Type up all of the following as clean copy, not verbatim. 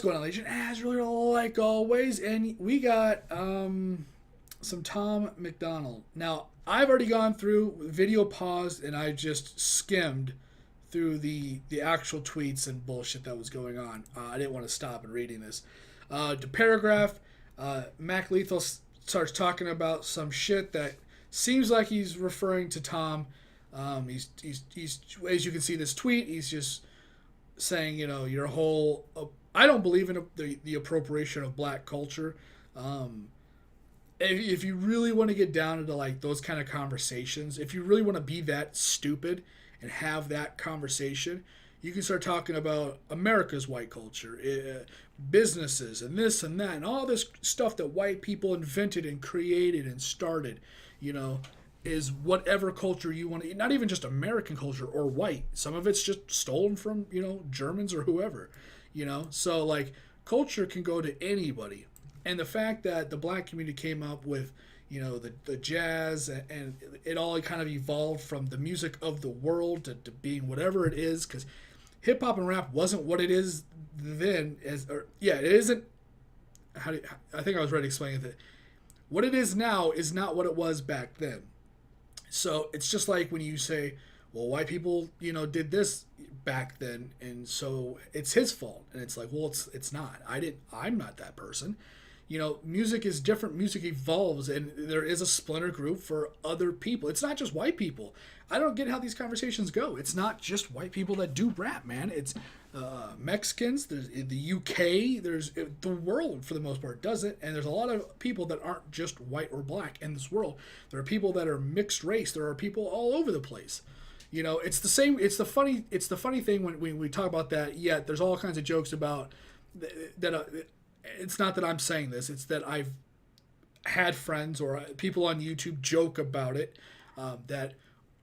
What's going on, Legion? As really like always, and we got some Tom MacDonald. Now, I've already gone through, video paused, and I just skimmed through the actual tweets and bullshit that was going on. I didn't want to stop and reading this. The paragraph, Mac Lethal starts talking about some shit that seems like he's referring to Tom. He's as you can see this tweet, he's just saying, you know, your whole... I don't believe in the appropriation of black culture. If you really want to get down into like those kind of conversations, if you really want to be that stupid and have that conversation, you can start talking about America's white culture, businesses and this and that and all this stuff that white people invented and created and started, you know, is whatever culture you want to, not even just American culture or white. Some of it's just stolen from, you know, Germans or whoever, you know. So like culture can go to anybody. And the fact that the black community came up with, you know, the jazz and it all kind of evolved from the music of the world to being whatever it is, because hip hop and rap wasn't what it is then. It isn't. I think I was ready to explain it. What it is now is not what it was back then. So it's just like when you say, well, white people, you know, did this back then, and so it's his fault. And it's like, well, it's not. I'm not that person. You know, music is different. Music evolves, and there is a splinter group for other people. It's not just white people. I don't get how these conversations go. It's not just white people that do rap, man. It's Mexicans. There's the UK. There's the world for the most part does it, and there's a lot of people that aren't just white or black in this world. There are people that are mixed race. There are people all over the place. You know, it's the same. It's the funny thing when we talk about that. Yet there's all kinds of jokes about that. It's not that I'm saying this. It's that I've had friends or people on YouTube joke about it. That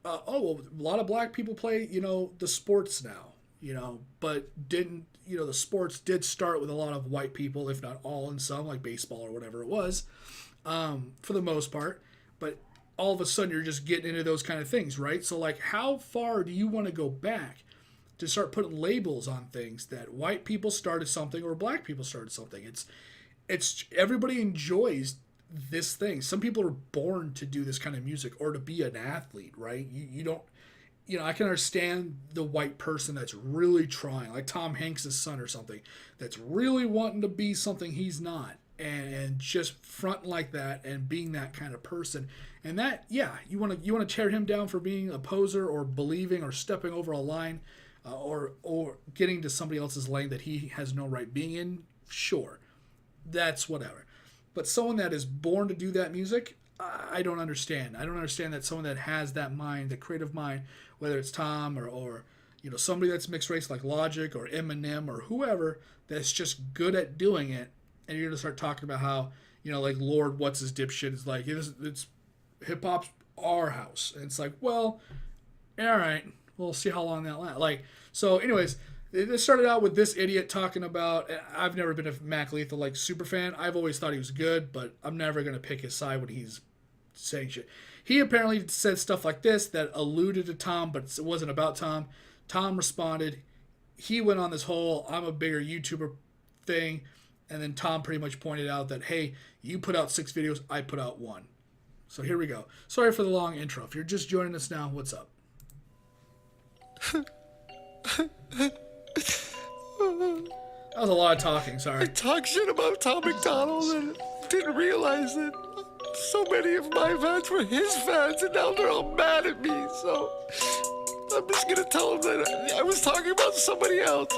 well, a lot of black people play, you know, the sports now, you know, but didn't, you know, the sports did start with a lot of white people, if not all, and some like baseball or whatever it was, for the most part. But all of a sudden you're just getting into those kind of things, right? So like, how far do you want to go back to start putting labels on things that white people started something or black people started something? It's everybody enjoys this thing. Some people are born to do this kind of music or to be an athlete, right? You don't, you know, I can understand the white person that's really trying, like Tom Hanks' son or something, that's really wanting to be something he's not, and just fronting like that and being that kind of person. And that, yeah, you want to tear him down for being a poser or believing or stepping over a line, or getting to somebody else's lane that he has no right being in. Sure, that's whatever. But someone that is born to do that music, I don't understand. I don't understand that someone that has that mind, the creative mind, whether it's Tom or you know, somebody that's mixed race like Logic or Eminem or whoever, that's just good at doing it. And you're gonna start talking about how, you know, like Lord what's his dipshit is like, it's hip hop's our house. And it's like, well, all right, we'll see how long that lasts. Like, so anyways, it started out with this idiot talking about, I've never been a Mac Lethal like super fan. I've always thought he was good, but I'm never going to pick his side when he's saying shit. He apparently said stuff like this that alluded to Tom, but it wasn't about Tom. Tom responded. He went on this whole I'm a bigger YouTuber thing, and then Tom pretty much pointed out that, hey, you put out 6 videos, I put out 1. So here we go. Sorry for the long intro. If you're just joining us now, what's up? That was a lot of talking, sorry. I talked shit about Tom MacDonald and didn't realize that so many of my fans were his fans, and now they're all mad at me, so I'm just gonna tell them that I was talking about somebody else.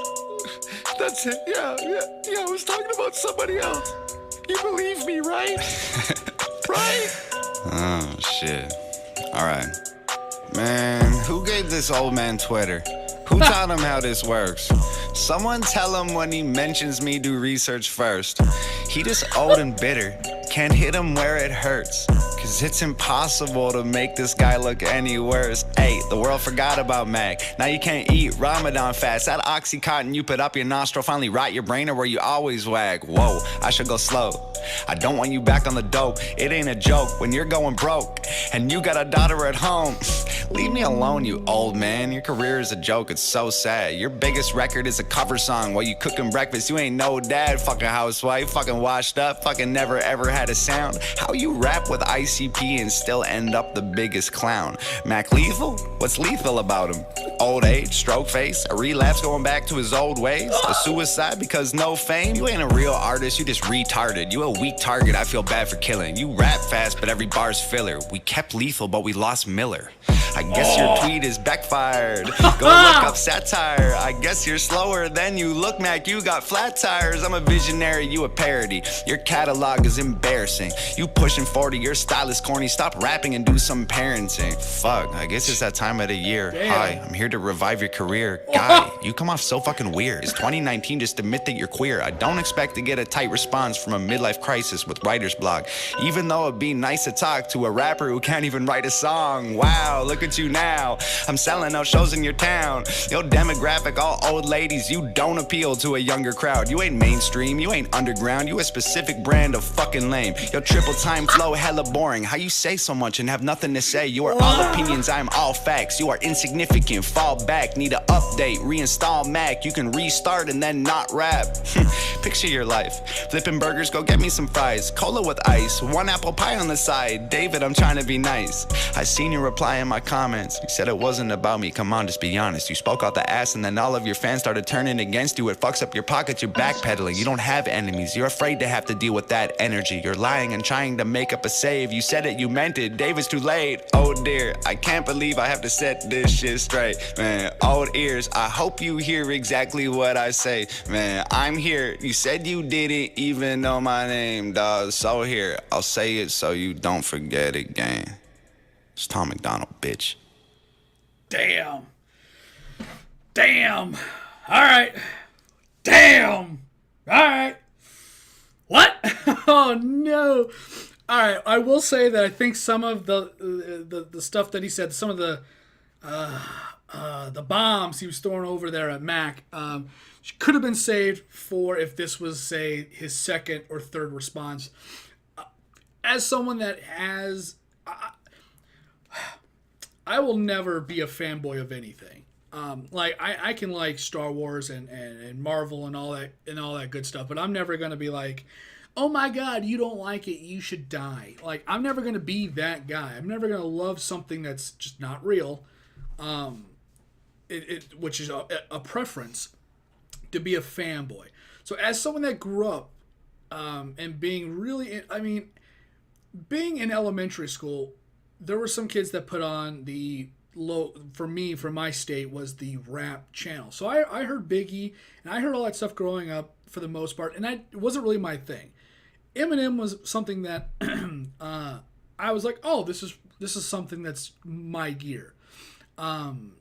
That's it, yeah, I was talking about somebody else. You believe me, right? Right? Oh, shit. Alright. Man, who gave this old man Twitter? Who taught him how this works? Someone tell him when he mentions me, do research first. He just old and bitter, can't hit him where it hurts. Cause it's impossible to make this guy look any worse. Hey, the world forgot about Mac. Now you can't eat Ramadan fast. That Oxycontin you put up your nostril finally rot your brain or where you always wag. Whoa, I should go slow. I don't want you back on the dope. It ain't a joke when you're going broke and you got a daughter at home. Leave me alone, you old man. Your career is a joke, it's so sad. Your biggest record is a cover song while you cooking breakfast. You ain't no dad, fucking housewife, fucking washed up, fucking never ever had a sound. How you rap with ICP and still end up the biggest clown? Mac Lethal? What's lethal about him? Old age, stroke face, a relapse going back to his old ways, a suicide because no fame. You ain't a real artist, you just retarded. You a weak target, I feel bad for killing. You rap fast, but every bar's filler. We kept Lethal, but we lost Miller. I guess your tweet is backfired. Go look up satire. I guess you're slower than you look, Mac. You got flat tires. I'm a visionary, you a parody. Your catalog is embarrassing. You pushing 40, your style is corny. Stop rapping and do some parenting. Fuck, I guess it's that time of the year. Damn. Hi, I'm here to revive your career. Guy, you come off so fucking weird. It's 2019, just admit that you're queer. I don't expect to get a tight response from a midlife crisis with writer's block. Even though it'd be nice to talk to a rapper who can't even write a song. Wow, look at you now. I'm selling out shows in your town. Your demographic, all old ladies. You don't appeal to a younger crowd. You ain't mainstream, you ain't underground. You a specific brand of fucking lame. Your triple time flow hella boring. How you say so much and have nothing to say? You are all opinions, I am all facts. You are insignificant, fall back. Need a update, reinstall Mac. You can restart and then not rap. Picture your life. Flipping burgers, go get me some fries. Cola with ice, one apple pie on the side. David, I'm trying to be nice. I seen your reply in my comments. You said it wasn't about me, come on, just be honest. You spoke out the ass and then all of your fans started turning against you. It fucks up your pockets, you're backpedaling. You don't have enemies, you're afraid to have to deal with that energy. You're lying and trying to make up a save. You said it, you meant it, Dave, it's too late. Oh dear, I can't believe I have to set this shit straight. Man, old ears, I hope you hear exactly what I say. Man, I'm here, you said you didn't even know my name, dawg. So here, I'll say it so you don't forget again. It's Tom MacDonald, bitch. Damn. Damn. All right. Damn. All right. What? Oh no. All right. I will say that I think some of the stuff that he said, some of the bombs he was throwing over there at Mac, could have been saved for if this was, say, his second or third response. As someone that has, I will never be a fanboy of anything. Like I can like Star Wars and Marvel and all that good stuff, but I'm never gonna be like, oh my God, you don't like it, you should die. Like I'm never gonna be that guy. I'm never gonna love something that's just not real. Which is a preference to be a fanboy. So as someone that grew up and being really, being in elementary school, there were some kids that put on the for my state, was the rap channel. So I heard Biggie and I heard all that stuff growing up for the most part, and it wasn't really my thing. Eminem was something that I was like, oh, this is something that's my gear. And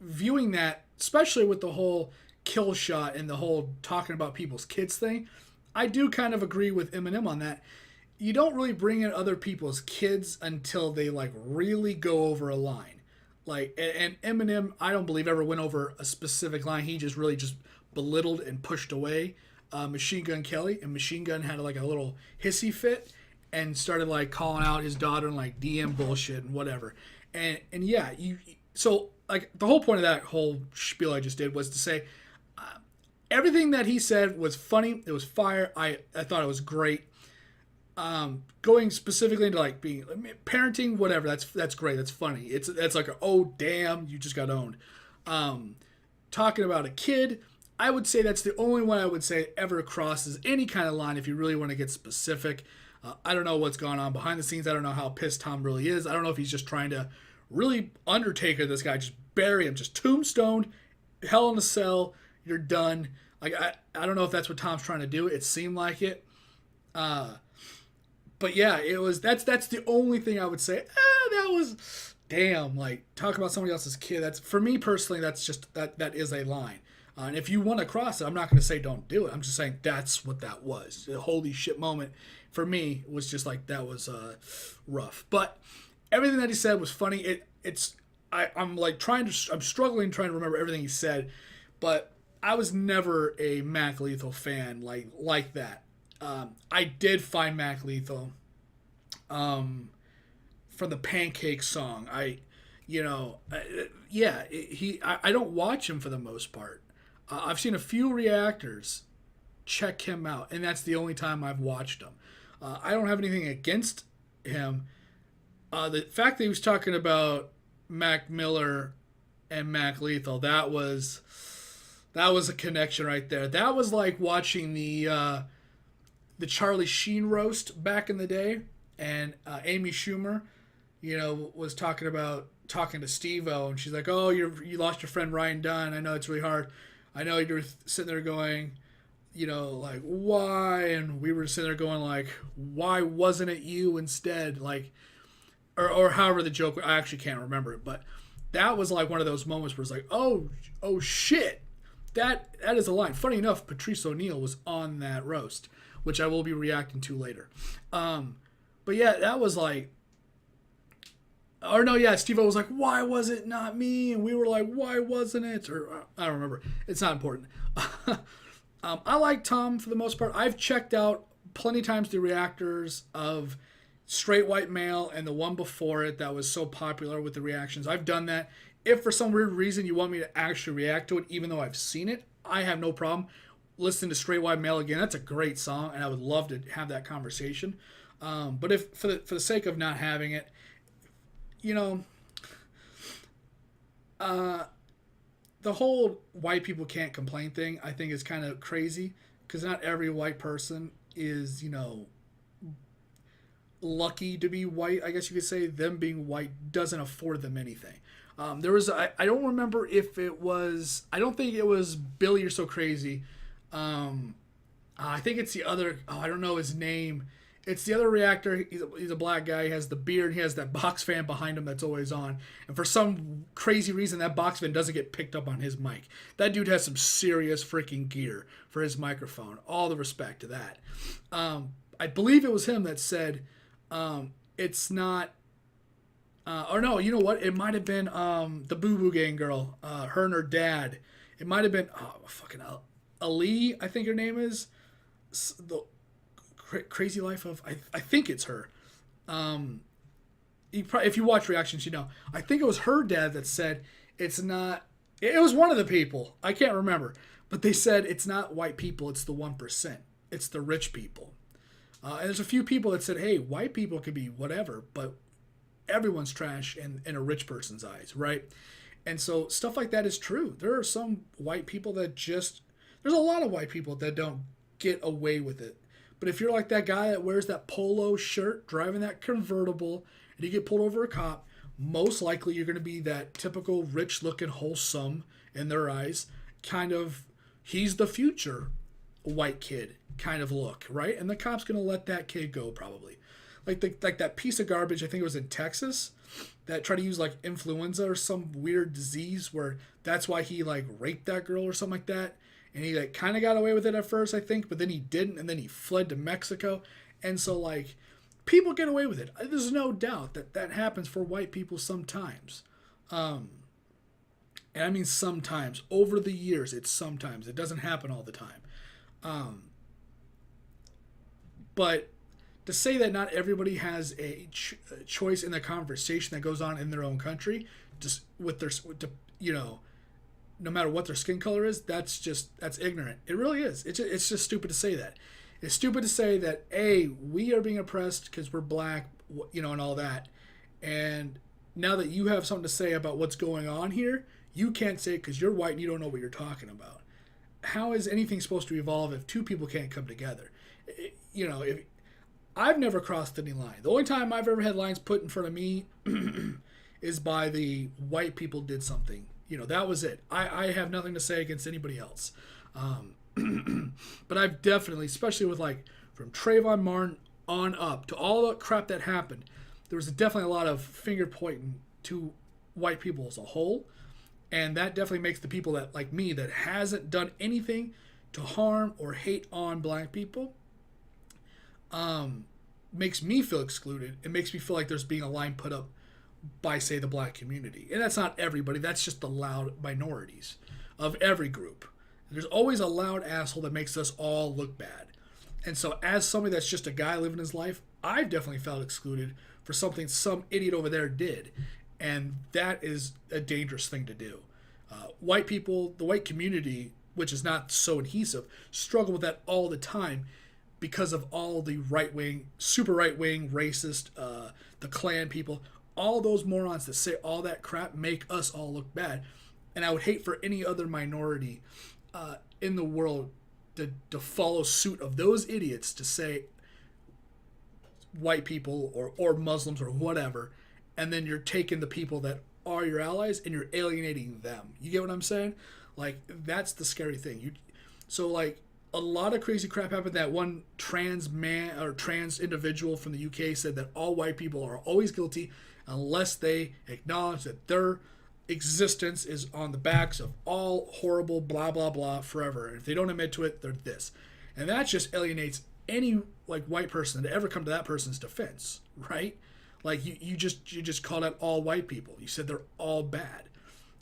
viewing that, especially with the whole kill shot and the whole talking about people's kids thing, I do kind of agree with Eminem on that. You don't really bring in other people's kids until they like really go over a line. Like, and Eminem, I don't believe ever went over a specific line. He just really just belittled and pushed away Machine Gun Kelly, and Machine Gun had like a little hissy fit and started like calling out his daughter and like DM bullshit and whatever. And yeah, so like the whole point of that whole spiel I just did was to say everything that he said was funny. It was fire. I thought it was great. Going specifically into like being parenting, whatever. That's great. That's funny. It's like oh damn, you just got owned. Talking about a kid, I would say that's the only one I would say ever crosses any kind of line if you really want to get specific. I don't know what's going on behind the scenes. I don't know how pissed Tom really is. I don't know if he's just trying to really Undertaker this guy, just bury him, just tombstone, hell in a cell, you're done. Like I don't know if that's what Tom's trying to do. It seemed like it. But yeah, it was that's the only thing I would say. That was damn, like talk about somebody else's kid. That's for me personally, that's just that is a line. And if you want to cross it, I'm not going to say don't do it. I'm just saying that's what that was. The holy shit moment for me was just like that was rough. But everything that he said was funny. I'm struggling trying to remember everything he said, but I was never a Mac Lethal fan like that. I did find Mac Lethal from the Pancake song. I don't watch him for the most part. I've seen a few reactors check him out, and that's the only time I've watched him. I don't have anything against him. The fact that he was talking about Mac Miller and Mac Lethal, that was a connection right there. That was like watching the Charlie Sheen roast back in the day, and Amy Schumer, was talking to Steve-O, and she's like, "Oh, you lost your friend Ryan Dunn. I know it's really hard. I know you're sitting there going, like, why?" And we were sitting there going like, "Why wasn't it you instead?" Like, or however the joke. I actually can't remember it, but that was like one of those moments where it's like, oh shit, that is a line. Funny enough, Patrice O'Neal was on that roast, which I will be reacting to later. But yeah, that was like, or no, yeah, Steve-O was like, "Why was it not me?" And we were like, "Why wasn't it?" Or I don't remember. It's not important. I like Tom for the most part. I've checked out plenty of times the reactors of Straight White Male and the one before it that was so popular with the reactions. I've done that. If for some weird reason you want me to actually react to it, even though I've seen it, I have no problem listening to Straight White Male again. That's a great song, and I would love to have that conversation. But if for the sake of not having it, the whole white people can't complain thing, I think is kind of crazy, because not every white person is, lucky to be white. I guess you could say them being white doesn't afford them anything. There was, I don't remember if it was, I don't think it was Billy You're So Crazy. I think it's the other, I don't know his name. It's the other reactor. He's a black guy. He has the beard. He has that box fan behind him that's always on. And for some crazy reason, that box fan doesn't get picked up on his mic. That dude has some serious freaking gear for his microphone. All the respect to that. I believe it was him that said, it's not... or no, you know what? It might have been the Boo Boo Gang girl. Her and her dad. It might have been... fucking Ali, I think her name is. The Crazy Life of... I think it's her. If you watch reactions, I think it was her dad that said it's not... It was one of the people. I can't remember. But they said it's not white people, it's the 1%. It's the rich people. And there's a few people that said, hey, white people can be whatever, but everyone's trash in a rich person's eyes, right? And so stuff like that is true. There are some white people that just... There's a lot of white people that don't get away with it. But if you're like that guy that wears that polo shirt, driving that convertible, and you get pulled over a cop, most likely you're going to be that typical rich-looking, wholesome, in their eyes, kind of, he's the future white kid kind of look, right? And the cop's going to let that kid go probably. Like that piece of garbage, I think it was in Texas, that tried to use like influenza or some weird disease where that's why he like raped that girl or something like that. And he like kind of got away with it at first, I think, but then he didn't, and then he fled to Mexico. And so like people get away with it. There's no doubt that happens for white people sometimes. And I mean sometimes. Over the years, it's sometimes. It doesn't happen all the time. But to say that not everybody has a choice in the conversation that goes on in their own country, just with their, no matter what their skin color is, that's ignorant. It really is. It's just stupid to say that. It's stupid to say that, we are being oppressed because we're black, and all that. And now that you have something to say about what's going on here, you can't say it because you're white and you don't know what you're talking about. How is anything supposed to evolve if two people can't come together? If I've never crossed any line. The only time I've ever had lines put in front of me is by the white people did something. That was it. I have nothing to say against anybody else. But I've definitely, especially with like from Trayvon Martin on up to all the crap that happened, there was definitely a lot of finger pointing to white people as a whole. And that definitely makes the people that, like me, that hasn't done anything to harm or hate on black people, makes me feel excluded. It makes me feel like there's being a line put up by, say, the black community. And that's not everybody. That's just the loud minorities of every group. There's always a loud asshole that makes us all look bad. And so, as somebody that's just a guy living his life, I've definitely felt excluded for something some idiot over there did. And that is a dangerous thing to do. White people, the white community, which is not so adhesive, struggle with that all the time because of all the right wing, super right wing, racist, the Klan people, all those morons that say all that crap make us all look bad. And I would hate for any other minority in the world to follow suit of those idiots to say white people or Muslims or whatever, and then you're taking the people that are your allies and you're alienating them. You get what I'm saying? Like, that's the scary thing. So like a lot of crazy crap happened. That one trans man or trans individual from the UK said that all white people are always guilty unless they acknowledge that their existence is on the backs of all horrible blah blah blah forever. And if they don't admit to it, they're this. And that just alienates any like white person to ever come to that person's defense, right? Like you just called out all white people. You said they're all bad.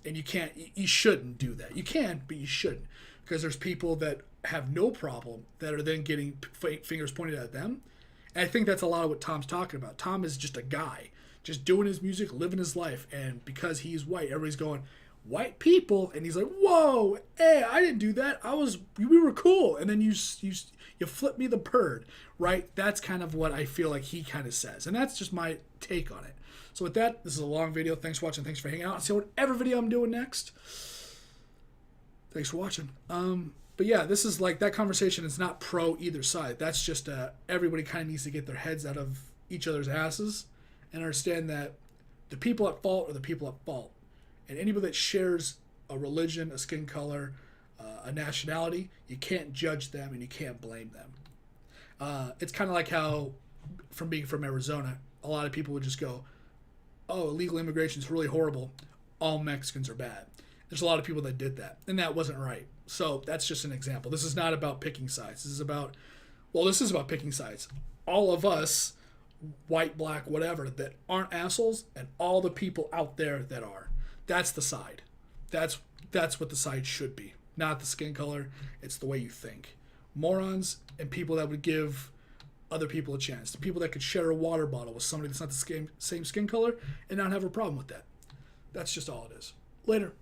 And you shouldn't do that. You can, but you shouldn't. Because there's people that have no problem that are then getting fingers pointed at them. And I think that's a lot of what Tom's talking about. Tom is just a guy, just doing his music, living his life. And because he's white, everybody's going, white people. And he's like, whoa, hey, I didn't do that. We were cool. And then you flip me the bird, right? That's kind of what I feel like he kind of says. And that's just my take on it. So with that, this is a long video. Thanks for watching. Thanks for hanging out. See whatever video I'm doing next. Thanks for watching. But yeah, this is like, that conversation is not pro either side. That's just everybody kind of needs to get their heads out of each other's asses and understand that the people at fault are the people at fault. And anybody that shares a religion, a skin color, a nationality, you can't judge them and you can't blame them. It's kind of like how, from being from Arizona, a lot of people would just go, oh, illegal immigration is really horrible. All Mexicans are bad. There's a lot of people that did that, and that wasn't right. So that's just an example. This is not about picking sides. This is about picking sides. All of us, white, black, whatever, that aren't assholes, and all the people out there that are. That's the side. That's what the side should be. Not the skin color. It's the way you think. Morons and people that would give other people a chance. The people that could share a water bottle with somebody that's not the same skin color and not have a problem with that. That's just all it is. Later.